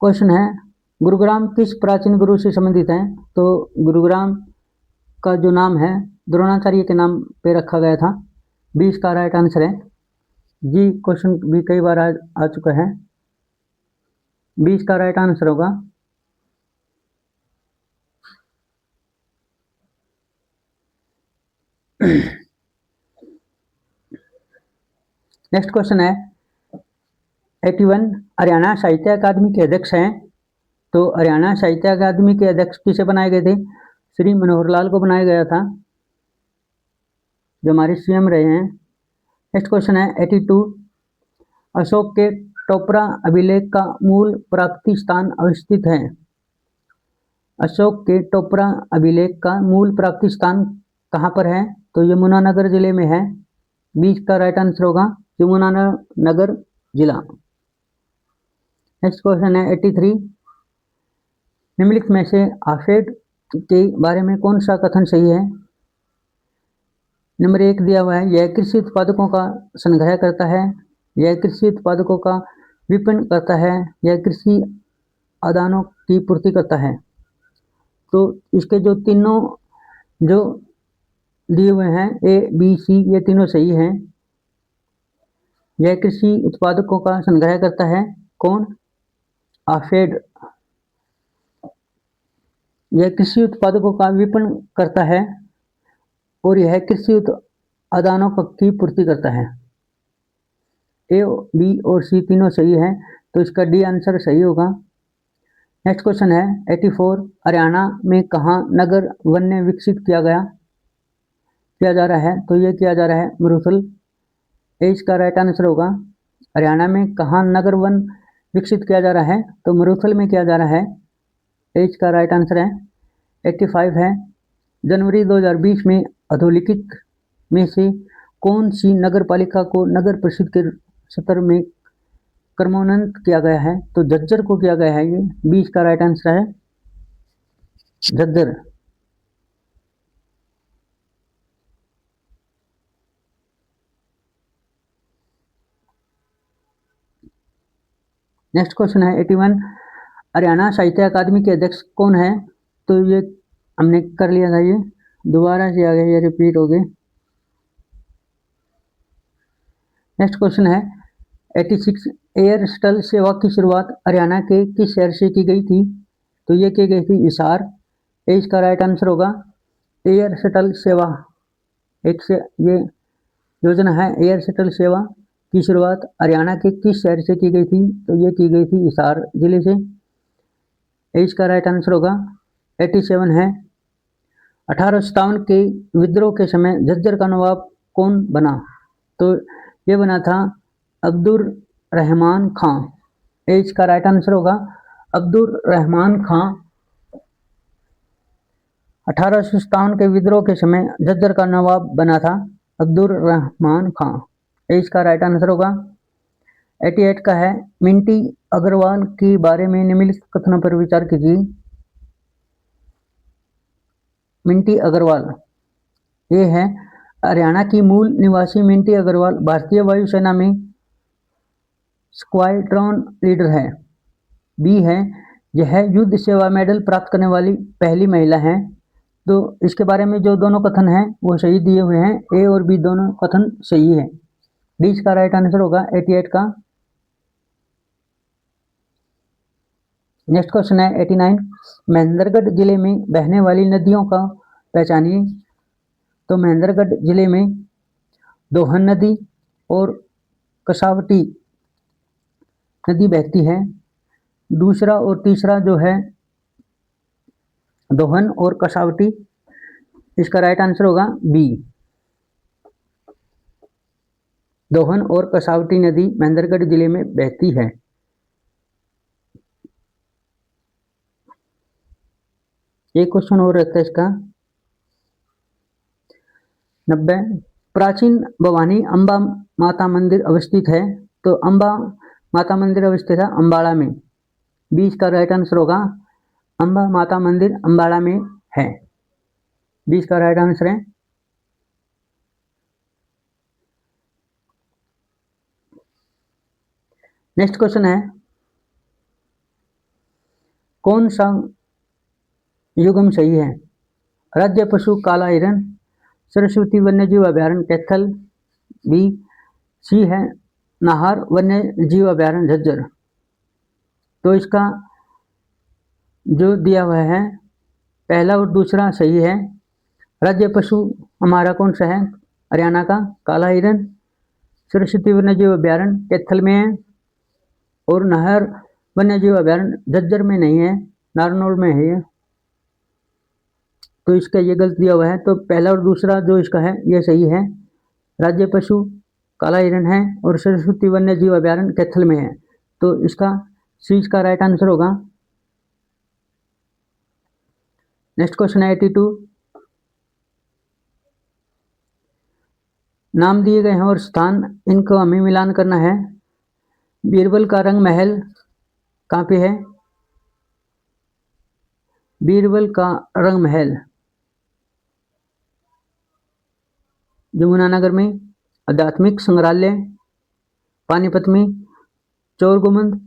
Speaker 1: क्वेश्चन है, गुरुग्राम किस प्राचीन गुरु से संबंधित है? तो गुरुग्राम का जो नाम है द्रोणाचार्य के नाम पे रखा गया था। 20 का राइट आंसर है। जी क्वेश्चन भी कई बार आ चुका है। 20 का राइट आंसर होगा। नेक्स्ट क्वेश्चन है 81, हरियाणा साहित्य अकादमी के अध्यक्ष हैं। तो हरियाणा साहित्य अकादमी के अध्यक्ष किसे बनाए गए थे? श्री मनोहर लाल को बनाया गया था, जो हमारे सीएम रहे हैं। नेक्स्ट क्वेश्चन है 82, अशोक के टोपरा अभिलेख का मूल प्राप्ति स्थान अवस्थित है। अशोक के टोपरा अभिलेख का मूल प्राप्ति स्थान कहाँ पर है? तो यमुनानगर जिले में है। 20 का राइट आंसर होगा, यमुनानगर जिला। नेक्स्ट क्वेश्चन है 83, निम्नलिखित में से हाफेड के बारे में कौन सा कथन सही है? नंबर 1 दिया हुआ है, यह कृषि उत्पादकों का संग्रह करता है, यह कृषि उत्पादकों का विपणन करता है, यह कृषि आदानों की पूर्ति करता है। तो इसके जो तीनों जो दिए हुए हैं ए बी सी ये तीनों सही हैं। यह कृषि उत्पादकों का संग्रह करता है, कौन? हाफेड। यह कृषि उत्पादकों का विपणन करता है और यह कृषि आदानों की पूर्ति करता है। ए बी और सी तीनों सही है, तो इसका डी आंसर सही होगा। नेक्स्ट क्वेश्चन है 84, हरियाणा में कहाँ नगर वन विकसित किया जा रहा है? तो ये किया जा रहा है मरूथल। ए इसका राइट आंसर होगा। हरियाणा में कहाँ नगर वन विकसित किया जा रहा है? तो मरूथल में किया जा रहा है। ए इसका राइट आंसर है। 85 है, जनवरी 2020 में अधोलिखित में से कौन सी नगर पालिका को नगर परिषद के सत्र में क्रमोन्नत किया गया है? तो झज्जर को किया गया है। ये 20 का राइट आंसर है, झज्जर। नेक्स्ट क्वेश्चन है 81, हरियाणा साहित्य अकादमी के अध्यक्ष कौन है? तो ये हमने कर लिया था, ये दोबारा से आ गया, ये रिपीट हो गए। नेक्स्ट क्वेश्चन है 86, एयरटेल सेवा की शुरुआत हरियाणा के किस शहर से की गई थी? तो ये की गई थी हिसार। ए इसका राइट आंसर होगा। एयरटेल सेवा एक से ये योजना है, एयरटेल सेवा की शुरुआत हरियाणा के किस शहर से की गई थी? तो ये की गई थी हिसार जिले से। ए इसका राइट आंसर होगा। 87 है, 1857 के विद्रोह के समय झज्जर का नवाब कौन बना? तो ये बना था अब्दुल रहमान खां। ए इसका राइट आंसर होगा, अब्दुल रहमान खां। 1857 के विद्रोह के समय झज्जर का नवाब बना था। अब्दुल रहमान खां, इसका राइट आंसर होगा। 88 का है मिंटी अग्रवाल के बारे में निम्नलिखित कथनों पर विचार कीजिए। मिंटी अग्रवाल, ये है हरियाणा की मूल निवासी मिंटी अग्रवाल भारतीय वायुसेना में स्क्वाड्रन लीडर है। बी है यह युद्ध सेवा मेडल प्राप्त करने वाली पहली महिला है। तो इसके बारे में जो दोनों कथन हैं वो सही दिए हुए हैं, ए और बी दोनों कथन सही है। डी इसका राइट आंसर होगा 88 का। नेक्स्ट क्वेश्चन है 89, महेंद्रगढ़ जिले में बहने वाली नदियों का पहचानिए। तो महेंद्रगढ़ जिले में दोहन नदी और कसावटी नदी बहती है। दूसरा और तीसरा जो है दोहन और कसावटी, इसका राइट आंसर होगा बी। दोहन और कसावटी नदी महेंद्रगढ़ जिले में बहती है। एक क्वेश्चन और रहता है इसका 90, प्राचीन भवानी अम्बा माता मंदिर अवस्थित है। तो अम्बा माता मंदिर अवस्थित है अम्बाड़ा में। बी इसका राइट आंसर होगा। अम्बा माता मंदिर अम्बाड़ा में है। बी इसका राइट आंसर है। नेक्स्ट क्वेश्चन है कौन सा युग्म सही है? राज्य पशु काला हिरण, सरस्वती वन्यजीव अभ्यारण्य कैथल, बी सी है नाहर वन्यजीव अभ्यारण्य झज्जर। तो इसका जो दिया हुआ है पहला और दूसरा सही है। राज्य पशु हमारा कौन सा है? हरियाणा का काला हिरण, सरस्वती वन्यजीव अभ्यारण्य कैथल में है और नाहर वन्यजीव अभ्यारण्य झज्जर में नहीं है, नारनौल में है। तो इसका ये गलत दिया हुआ है। तो पहला और दूसरा जो इसका है ये सही है। राज्य पशु काला हिरण है और सरस्वती वन्यजीव अभ्यारण्य कैथल में है। तो इसका सी इसका राइट आंसर होगा। नेक्स्ट क्वेश्चन है 82, नाम दिए गए हैं और स्थान इनको हमें मिलान करना है। बीरबल का रंग महल कहाँ पे है? बीरबल का रंग महल यमुनानगर में, आध्यात्मिक संग्रहालय पानीपत में, चोर गुम्बद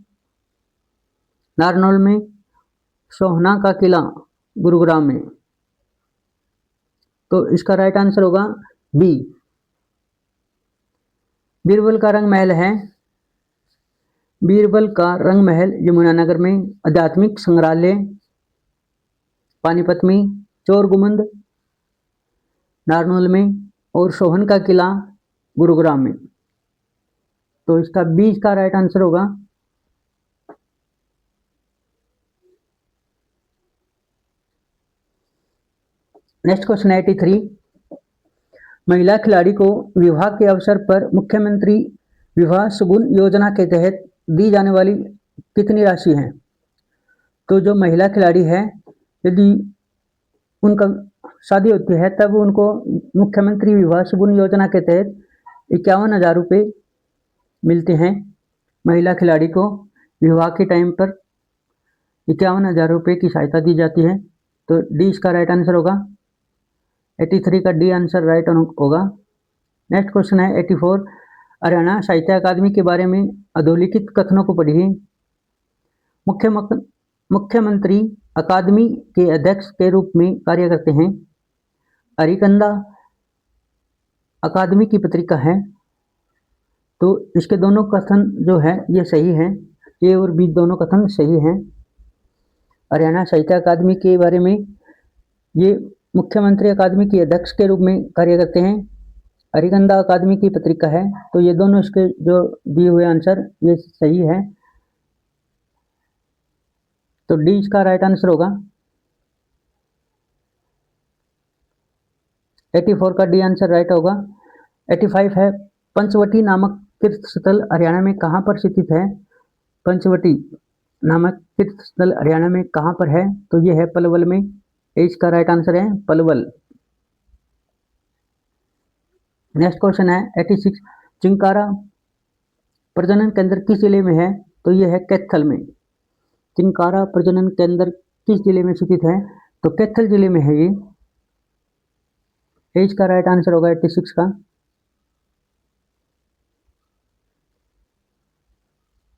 Speaker 1: नारनौल में, सोहना का किला गुरुग्राम में। तो इसका राइट आंसर होगा बी। बीरबल का रंग महल है, बीरबल का रंग महल यमुनानगर में, आध्यात्मिक संग्रहालय पानीपत में, चोर गुम्बद नारनौल में और सोहन का किला गुरुग्राम में। तो इसका बी इसका राइट आंसर होगा। नेक्स्ट क्वेश्चन 83, महिला खिलाड़ी को विवाह के अवसर पर मुख्यमंत्री विवाह सुगुन योजना के तहत दी जाने वाली कितनी राशि है? तो जो महिला खिलाड़ी है यदि उनका शादी होती है तब उनको मुख्यमंत्री विवाह सुगुन योजना के तहत 51,000 रुपये मिलते हैं। महिला खिलाड़ी को विवाह के टाइम पर 51,000 रुपये की सहायता दी जाती है। तो डी इसका राइट आंसर होगा। 83 का डी आंसर राइट होगा। नेक्स्ट क्वेश्चन है 84, हरियाणा साहित्य अकादमी के बारे में अधोलिखित कथनों को पढ़िए। मुख्यमंत्री अकादमी के अध्यक्ष के रूप में कार्य करते हैं। हरिकंदा अकादमी की पत्रिका है। तो इसके दोनों कथन जो है ये सही है। ए और बी दोनों कथन सही हैं। हरियाणा साहित्य अकादमी के बारे में ये मुख्यमंत्री अकादमी के अध्यक्ष के रूप में कार्य करते हैं। हरिकंदा अकादमी की पत्रिका है। तो ये दोनों इसके जो दिए हुए आंसर ये सही है। तो डी इसका राइट आंसर होगा। 84 का डी आंसर राइट होगा। 85 है पंचवटी नामक तीर्थ स्थल हरियाणा में कहाँ पर स्थित है? पंचवटी नामक तीर्थ स्थल हरियाणा में कहाँ पर है? तो ये है पलवल में। ए इसका राइट आंसर है पलवल। नेक्स्ट क्वेश्चन है 86, चिंकारा प्रजनन केंद्र किस जिले में है? तो ये है कैथल में। चिंकारा प्रजनन केंद्र किस जिले में स्थित है? तो कैथल जिले में है ये। एज का राइट आंसर होगा 86 का।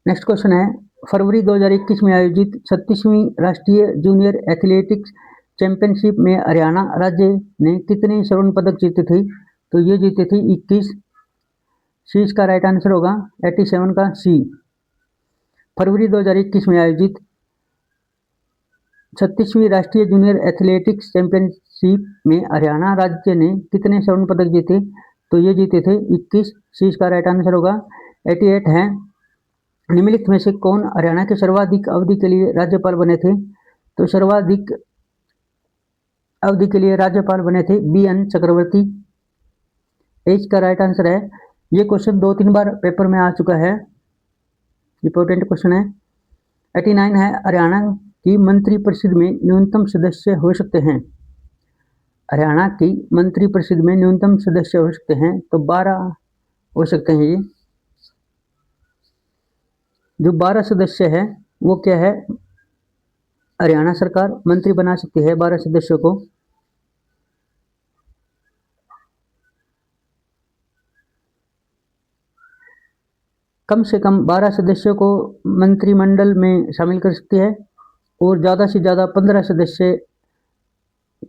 Speaker 1: नेक्स्ट क्वेश्चन है फरवरी 2021 में आयोजित 36वीं राष्ट्रीय जूनियर एथलेटिक्स चैंपियनशिप में हरियाणा राज्य ने कितने स्वर्ण पदक जीते थे? तो ये जीते थे 21। सी इसका राइट आंसर होगा 87 का सी। फरवरी 2021 में आयोजित 36वीं राष्ट्रीय जूनियर एथलेटिक्स चैंपियनशिप में हरियाणा राज्य ने कितने स्वर्ण पदक जीते? तो ये जीते थे 21। सी इसका राइट आंसर होगा 88 है। निम्नलिखित में से कौन हरियाणा के सर्वाधिक अवधि के लिए राज्यपाल बने थे? तो सर्वाधिक अवधि के लिए राज्यपाल बने थे BN चक्रवर्ती। एज का राइट आंसर है। ये क्वेश्चन 2-3 बार पेपर में आ चुका है, इंपॉर्टेंट क्वेश्चन है। 89 है हरियाणा की मंत्रिपरिषद में न्यूनतम सदस्य हो सकते हैं? हरियाणा की मंत्रिपरिषद में न्यूनतम सदस्य हो सकते हैं तो 12 हो सकते हैं। ये जो 12 सदस्य है वो क्या है? हरियाणा सरकार मंत्री बना सकती है 12 सदस्यों को। कम से कम 12 सदस्यों को मंत्रिमंडल में शामिल कर सकती है और ज़्यादा से ज़्यादा 15 सदस्य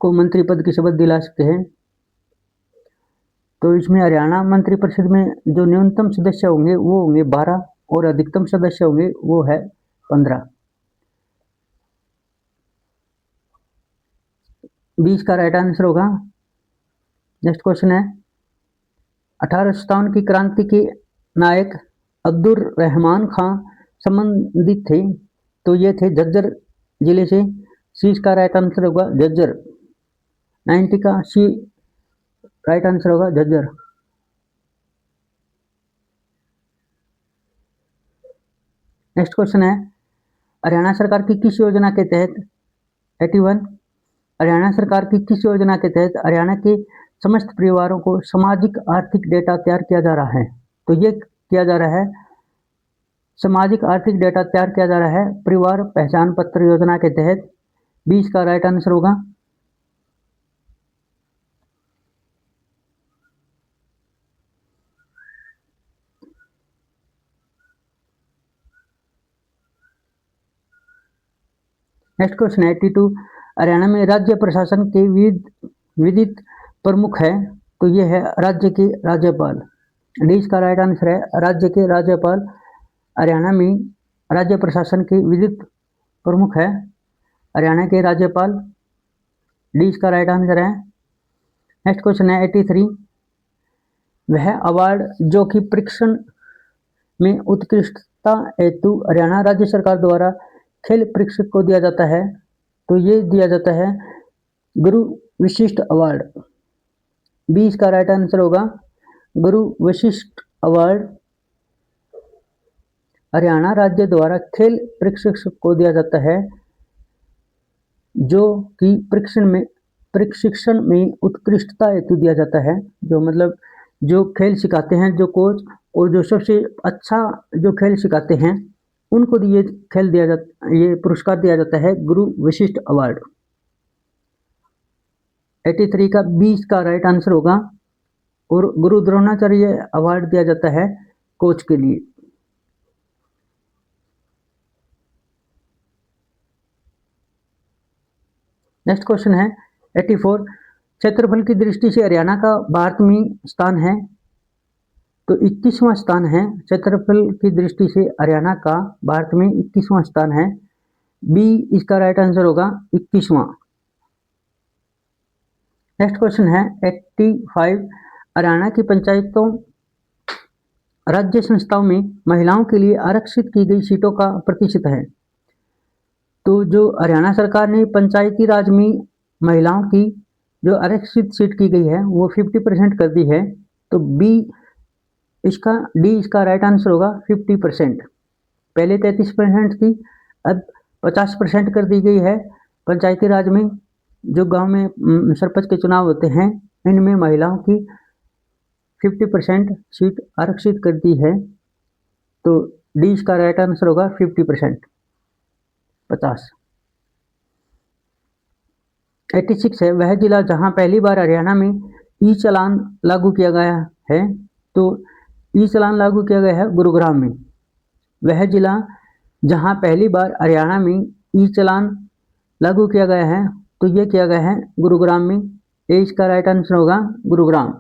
Speaker 1: को मंत्री पद की शपथ दिला सकते हैं। तो इसमें हरियाणा मंत्रिपरिषद में जो न्यूनतम सदस्य होंगे वो होंगे 12 और अधिकतम सदस्य होंगे वो है 15। 20 का राइट आंसर होगा। नेक्स्ट क्वेश्चन है 1857 की क्रांति के नायक अब्दुल रहमान खां संबंधित थे? तो ये थे झज्जर जिले से। सी इसका राइट आंसर होगा झज्जर। 90 का सी राइट आंसर होगा झज्जर। नेक्स्ट क्वेश्चन है हरियाणा सरकार की किस योजना के तहत 81 हरियाणा सरकार की किस योजना के तहत हरियाणा के समस्त परिवारों को सामाजिक आर्थिक डेटा तैयार किया जा रहा है? तो ये किया जा रहा है, सामाजिक आर्थिक डेटा तैयार किया जा रहा है परिवार पहचान पत्र योजना के तहत। 20 का राइट आंसर होगा। नेक्स्ट क्वेश्चन है 82 हरियाणा में राज्य प्रशासन के विधित प्रमुख है? तो ये है राज्य के राज्यपाल। डी इसका राइट आंसर है राज्य के राज्यपाल। हरियाणा में राज्य प्रशासन के विधित प्रमुख है हरियाणा के राज्यपाल। डी इसका राइट आंसर है। नेक्स्ट क्वेश्चन है 83 वह अवार्ड जो कि प्रशिक्षण में उत्कृष्टता हेतु हरियाणा राज्य सरकार द्वारा खेल प्रशिक्षक को दिया जाता है? तो ये दिया जाता है गुरु विशिष्ट अवार्ड। 20 का राइट आंसर होगा गुरु विशिष्ट अवार्ड हरियाणा राज्य द्वारा खेल प्रशिक्षक को दिया जाता है जो कि प्रशिक्षण में उत्कृष्टता हेतु दिया जाता है। जो मतलब जो खेल सिखाते हैं जो कोच और जो सबसे अच्छा जो खेल सिखाते हैं उनको ये खेल दिया जाता, ये पुरस्कार दिया जाता है गुरु विशिष्ट अवार्ड। 83 का 20 का राइट आंसर होगा और गुरु द्रोणाचार्य अवार्ड दिया जाता है कोच के लिए। नेक्स्ट क्वेश्चन है 84 क्षेत्रफल की दृष्टि से हरियाणा का भारत में स्थान है? तो 21वां स्थान है। क्षेत्रफल की दृष्टि से हरियाणा का भारत में 21वां स्थान है। बी इसका राइट आंसर होगा 21वां। नेक्स्ट क्वेश्चन है 85 हरियाणा की पंचायतों राज्य संस्थाओं में महिलाओं के लिए आरक्षित की गई सीटों का प्रतिशत है? तो जो हरियाणा सरकार ने पंचायती राज में महिलाओं की जो आरक्षित सीट की गई है वो 50% कर दी है। तो बी इसका डी इसका राइट आंसर होगा 50%। पहले 33% थी, अब 50% कर दी गई है। पंचायती राज में जो गांव में सरपंच के चुनाव होते हैं इनमें महिलाओं की 50% सीट आरक्षित करती है, तो डी इसका राइट आंसर होगा 50%, 50। 86 है, वह जिला जहां पहली बार हरियाणा में ई चालान लागू किया गया है, तो ई चालान लागू किया गया है गुरुग्राम में। वह जिला जहां पहली बार हरियाणा में ई चालान लागू किया गया है, तो ये किया गया है गुरुग्राम में। ए इसका राइट आंसर होगा गुरुग्राम।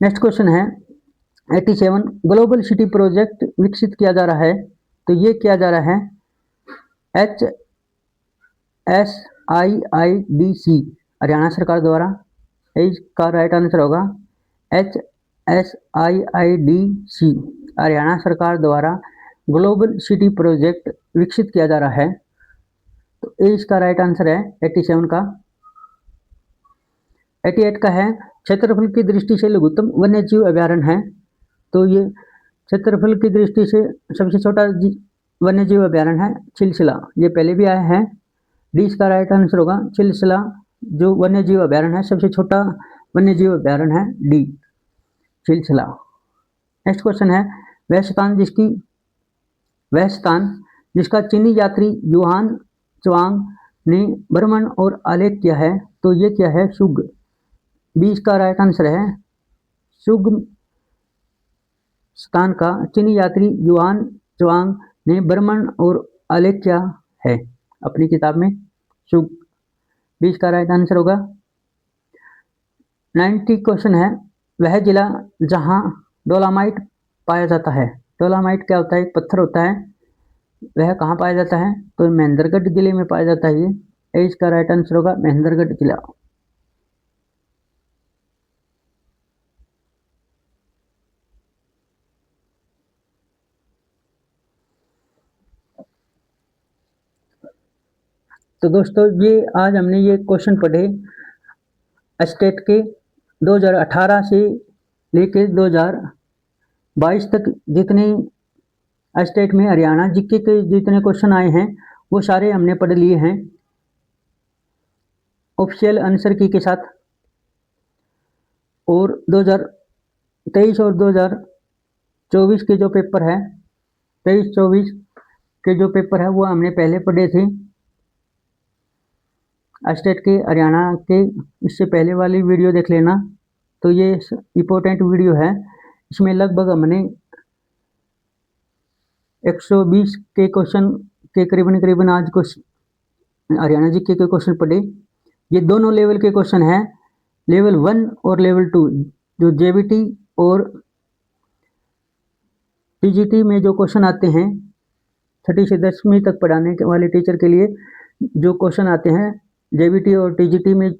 Speaker 1: नेक्स्ट क्वेश्चन है 87, ग्लोबल सिटी प्रोजेक्ट विकसित किया जा रहा है, तो ये किया जा रहा है HSIIDC हरियाणा सरकार द्वारा। इसका राइट आंसर होगा HSIIDC हरियाणा सरकार द्वारा ग्लोबल सिटी प्रोजेक्ट विकसित किया जा रहा है, तो ए इसका राइट आंसर है 87 का। 88 का है, क्षेत्रफल की दृष्टि से लघुत्तम वन्य जीव अभ्यारण्य है, तो ये क्षेत्रफल की दृष्टि से सबसे छोटा वन्य जीव अभ्यारण्य है चिलसिला, ये पहले भी आया है। डी इसका राइट आंसर होगा चिलसिला, जो वन्य जीव अभ्यारण्य है, सबसे छोटा वन्य जीव अभ्यारण्य है डी चिलसिला। नेक्स्ट क्वेश्चन है, वह स्थान जिसका चीनी यात्री युहान चुआंग ने भ्रमण और आलेख किया है, तो ये क्या है शुग, बी इसका राइट आंसर है शुग स्थान का चीनी यात्री युआन चुआंग ने भ्रमण और आलेख किया है अपनी किताब में, शुग, बी इसका राइट आंसर होगा। 90 क्वेश्चन है, वह जिला जहां डोलामाइट पाया जाता है, डोलामाइट क्या होता है, एक पत्थर होता है, वह कहाँ पाया जाता है, तो महेंद्रगढ़ जिले में पाया जाता है। ये इसका राइट आंसर होगा महेंद्रगढ़ जिला। तो दोस्तों ये आज हमने ये क्वेश्चन पढ़े स्टेट के 2018 से लेके 2022 तक जितने स्टेट में हरियाणा जीके के जितने क्वेश्चन आए हैं वो सारे हमने पढ़ लिए हैं ऑफिशियल आंसर की के साथ। और 2023 और 2024 के जो पेपर है, 23-24 के जो पेपर है वो हमने पहले पढ़े थे स्टेट के हरियाणा के, इससे पहले वाली वीडियो देख लेना। तो ये इम्पोर्टेंट वीडियो है, इसमें लगभग हमने 120 के क्वेश्चन के करीबन आज हरियाणा जीके के क्वेश्चन पढ़े। ये दोनों लेवल के क्वेश्चन हैं, लेवल 1 और लेवल 2, जो जेबीटी और टीजीटी में जो क्वेश्चन आते हैं 6ठी से 10वीं तक पढ़ाने वाले टीचर के लिए जो क्वेश्चन आते हैं जेबीटी और टीजीटी में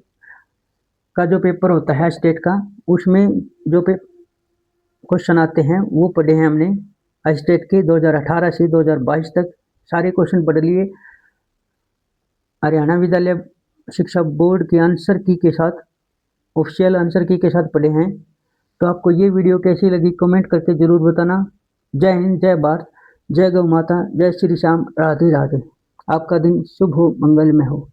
Speaker 1: का जो पेपर होता है स्टेट का, उसमें जो क्वेश्चन आते हैं वो पढ़े हैं हमने स्टेट के 2018 से 2022 तक सारे क्वेश्चन पढ़ लिए। हरियाणा विद्यालय शिक्षा बोर्ड के आंसर की के साथ, ऑफिशियल आंसर की के साथ पढ़े हैं। तो आपको ये वीडियो कैसी लगी कमेंट करके ज़रूर बताना। जय हिंद, जय भारत, जय गौ माता, जय श्री श्याम, राधे राधे। आपका दिन शुभ हो, मंगलमय हो।